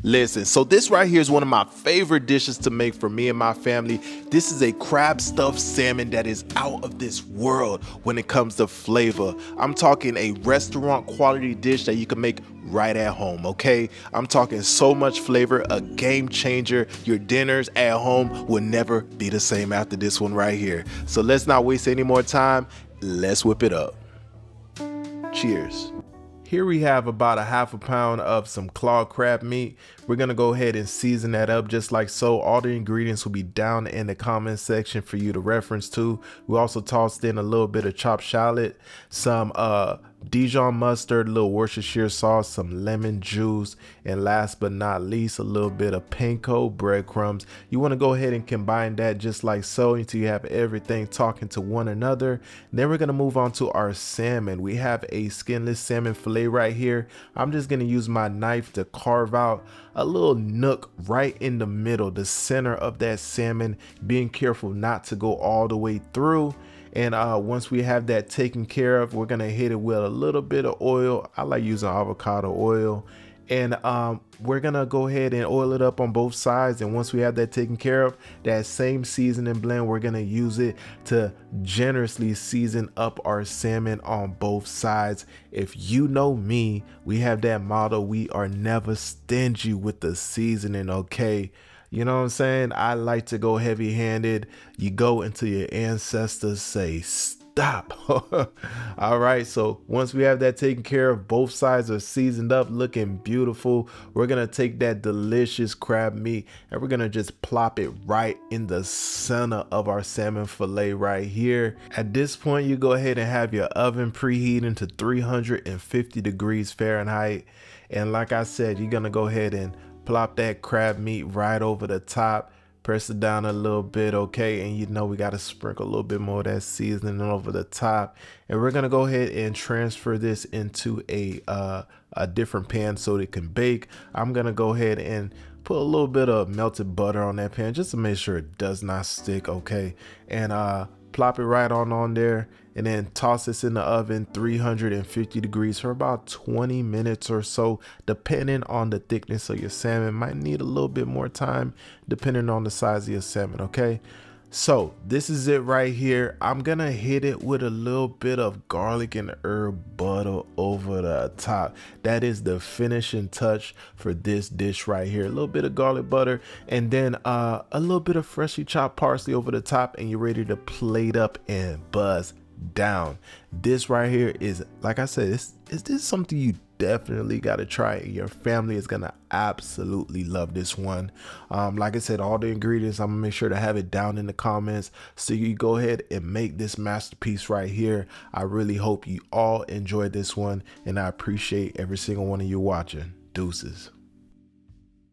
Listen, so this right here is one of my favorite dishes to make for me and my family. This is a crab stuffed salmon that is out of this world when it comes to flavor. I'm talking a restaurant quality dish that you can make right at home, okay? I'm talking so much flavor, a game changer. Your dinners at home will never be the same after this one right here. So let's not waste any more time. Let's whip it up. Cheers. Here we have about a half a pound of some claw crab meat. We're gonna go ahead and season that up just like so. All the ingredients will be down in the comment section for you to reference to. We also tossed in a little bit of chopped shallot, some Dijon mustard, a little Worcestershire sauce, some lemon juice, and last but not least, a little bit of panko breadcrumbs. You want to go ahead and combine that just like so until you have everything talking to one another. Then we're going to move on to our salmon. We have a skinless salmon fillet right here. I'm just going to use my knife to carve out a little nook right in the middle, the center of that salmon, being careful not to go all the way through. And once we have that taken care of, we're gonna hit it with a little bit of oil. I like using avocado oil. And we're gonna go ahead and oil it up on both sides. And once we have that taken care of, that same seasoning blend, we're gonna use it to generously season up our salmon on both sides. If you know me, we have that motto: we are never stingy with the seasoning, okay? You know what I'm saying? I like to go heavy handed. You go until your ancestors say stop. All right, so once we have that taken care of, both sides are seasoned up, looking beautiful. We're gonna take that delicious crab meat and we're gonna just plop it right in the center of our salmon fillet right here. At this point, you go ahead and have your oven preheating to 350 degrees Fahrenheit. And like I said, you're gonna go ahead and plop that crab meat right over the top, press it down a little bit, okay? And you know we got to sprinkle a little bit more of that seasoning over the top. And we're gonna go ahead and transfer this into a different pan so it can bake. I'm gonna go ahead and put a little bit of melted butter on that pan just to make sure it does not stick, okay? And plop it right on there, and then toss this in the oven 350 degrees for about 20 minutes or so, depending on the thickness of your salmon. Might need a little bit more time depending on the size of your salmon, okay? So this is it right here. I'm gonna hit it with a little bit of garlic and herb butter over the top. That is the finishing touch for this dish right here. A little bit of garlic butter, and then a little bit of freshly chopped parsley over the top, and you're ready to plate up and buzz down. This right here is, like I said, is this something you definitely got to try. Your family is gonna absolutely love this one. Like I said, all the ingredients, I'm gonna make sure to have it down in the comments so you go ahead and make this masterpiece right here. I really hope you all enjoyed this one, and I appreciate every single one of you watching. Deuces.